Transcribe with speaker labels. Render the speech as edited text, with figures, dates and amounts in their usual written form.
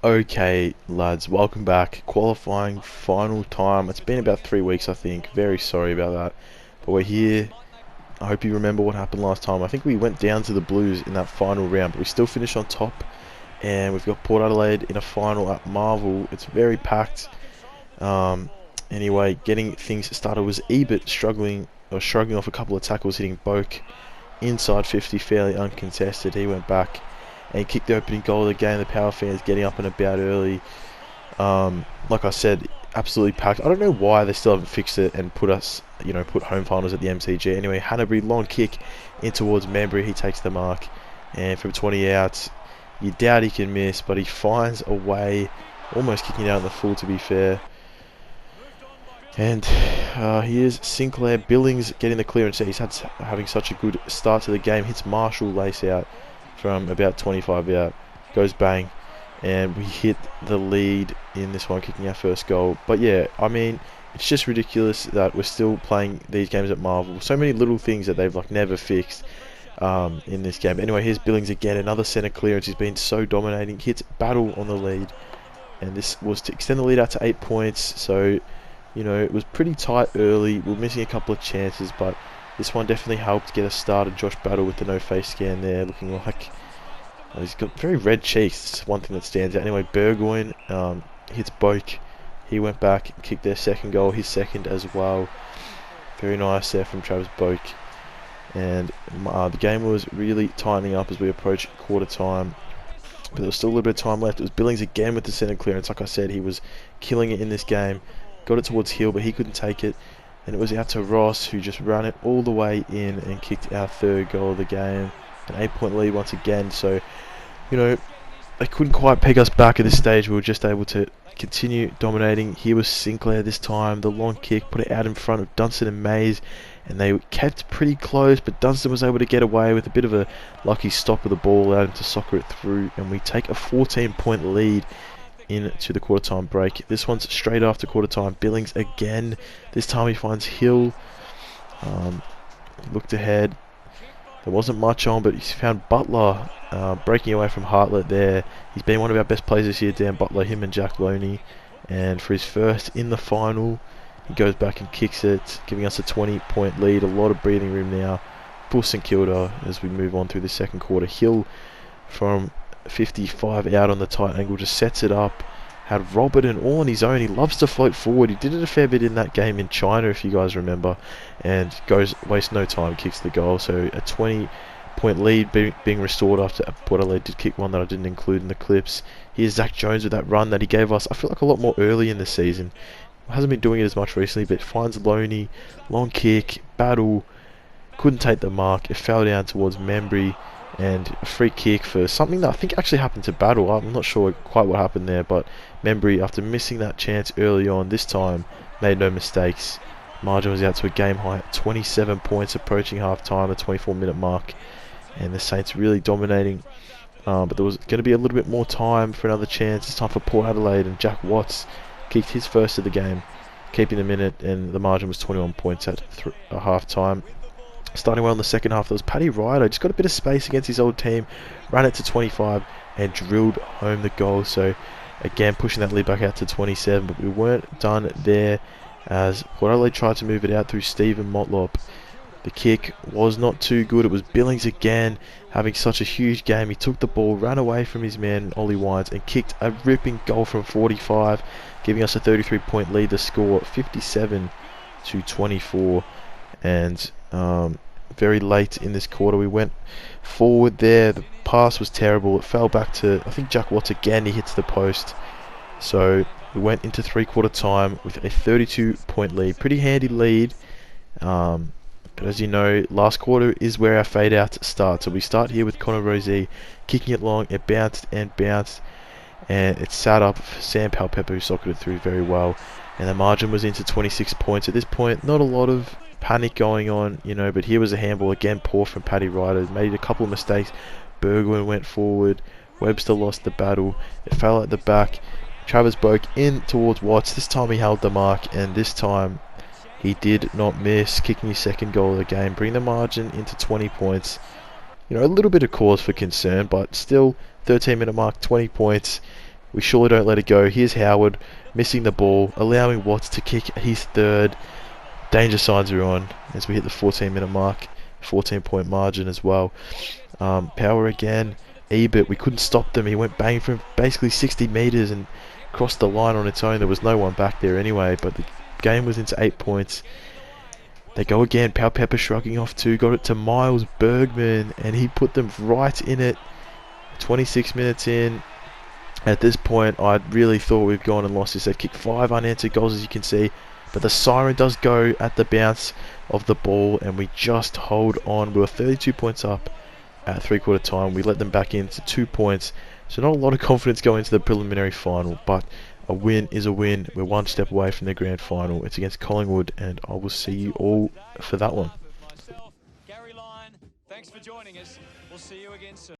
Speaker 1: Okay, lads, welcome back. Qualifying final time. It's been about 3 weeks, I think. Very sorry about that. But we're here. I hope you remember what happened last time. I think we went down to the Blues in that final round, but we still finished on top. And we've got Port Adelaide in a final at Marvel. It's very packed. Um, anyway, getting things started was Ebert shrugging off a couple of tackles, hitting Boak inside 50, fairly uncontested. He went back and kicked the opening goal of the game. The Power fans getting up and about early. Like I said, absolutely packed. I don't know why they still haven't fixed it and put home finals at the MCG. Anyway, Hanbury, long kick in towards Membry. He takes the mark, and from 20 out, you doubt he can miss, but he finds a way, almost kicking out in the full, to be fair. And here's Sinclair. Billings getting the clearance. He's having such a good start to the game. Hits Marshall lace out from about 25 out. Goes bang. And we hit the lead in this one, kicking our first goal. But yeah, I mean, it's just ridiculous that we're still playing these games at Marvel. So many little things that they've never fixed in this game. Anyway, here's Billings again. Another centre clearance. He's been so dominating. Hits Battle on the lead. And this was to extend the lead out to 8 points. So, it was pretty tight early. We were missing a couple of chances, but this one definitely helped get us started. Josh Battle with the no-face scan there, looking like he's got very red cheeks. It's one thing that stands out. Anyway, Burgoyne hits Boak. He went back and kicked their second goal, his second as well. Very nice there from Travis Boak. And the game was really tightening up as we approached quarter time. But there was still a little bit of time left. It was Billings again with the centre clearance. Like I said, he was killing it in this game. Got it towards Hill, but he couldn't take it. And it was out to Ross, who just ran it all the way in and kicked our third goal of the game. An 8-point lead once again. So, they couldn't quite peg us back at this stage. We were just able to continue dominating. Here was Sinclair this time. The long kick, put it out in front of Dunstan and Mays. And they kept pretty close, but Dunstan was able to get away with a bit of a lucky stop of the ball, allowed him to soccer it through. And we take a 14-point lead into the quarter time break. This one's straight after quarter time. Billings again. This time he finds Hill. Looked ahead. There wasn't much on, but he's found Butler breaking away from Hartlett there. He's been one of our best players this year, Dan Butler, him and Jack Loney. And for his first in the final, he goes back and kicks it, giving us a 20-point lead. A lot of breathing room now for St Kilda as we move on through the second quarter. Hill from 55 out on the tight angle just sets it up. Had Robert and all on his own. He loves to float forward. He did it a fair bit in that game in China, if you guys remember, and wastes no time, kicks the goal. So a 20-point lead being restored after Port Adelaide did kick one that I didn't include in the clips. Here's Zach Jones with that run that he gave us, I feel like, a lot more early in the season. Hasn't been doing it as much recently, but finds Loney, long kick, Battle, couldn't take the mark. It fell down towards Membry, and a free kick for something that I think actually happened to Battle. I'm not sure quite what happened there, but Membry, after missing that chance early on, this time made no mistakes. Margin was out to a game high at 27 points, approaching half time, the 24-minute mark, and the Saints really dominating. But there was going to be a little bit more time for another chance. It's time for Port Adelaide, and Jack Watts kicked his first of the game, keeping the minute, and the margin was 21 points at half time. Starting well in the second half, there was Paddy Ryder. Just got a bit of space against his old team, ran it to 25 and drilled home the goal. So again, pushing that lead back out to 27, but we weren't done there as Port Adelaide tried to move it out through Stephen Motlop. The kick was not too good. It was Billings again, having such a huge game. He took the ball, ran away from his man Ollie Wines, and kicked a ripping goal from 45, giving us a 33-point lead. The score 57-24, and very late in this quarter we went forward there. The pass was terrible. It fell back to, I think, Jack Watts again. He hits the post. So we went into three-quarter time with a 32-point lead. Pretty handy lead. But as you know, last quarter is where our fade out starts. So we start here with Connor Rosey kicking it long. It bounced and bounced, and it sat up for Sam Palpepper, who socketed it through very well. And the margin was into 26 points. At this point, not a lot of panic going on, but here was a handball again, poor from Paddy Ryder. Made a couple of mistakes. Burgoyne went forward. Webster lost the battle. It fell at the back. Travis Boak in towards Watts. This time he held the mark, and this time he did not miss, kicking his second goal of the game, bring the margin into 20 points. A little bit of cause for concern, but still, 13-minute mark, 20 points. We surely don't let it go. Here's Howard missing the ball, allowing Watts to kick his third. Danger signs are on as we hit the 14-minute mark, 14-point margin as well. Power again. Ebert, we couldn't stop them. He went bang from basically 60 metres and crossed the line on its own. There was no one back there anyway, but the game was into 8 points. They go again. Power Pepper shrugging off two. Got it to Miles Bergman, and he put them right in it. 26 minutes in. At this point, I really thought we've gone and lost this. They've kicked 5 unanswered goals, as you can see. But the siren does go at the bounce of the ball, and we just hold on. We were 32 points up at three-quarter time. We let them back into 2 points. So not a lot of confidence going into the preliminary final, but a win is a win. We're one step away from the grand final. It's against Collingwood, and I will see you all for that one.
Speaker 2: Gary Lyon, thanks for joining us. We'll see you again soon.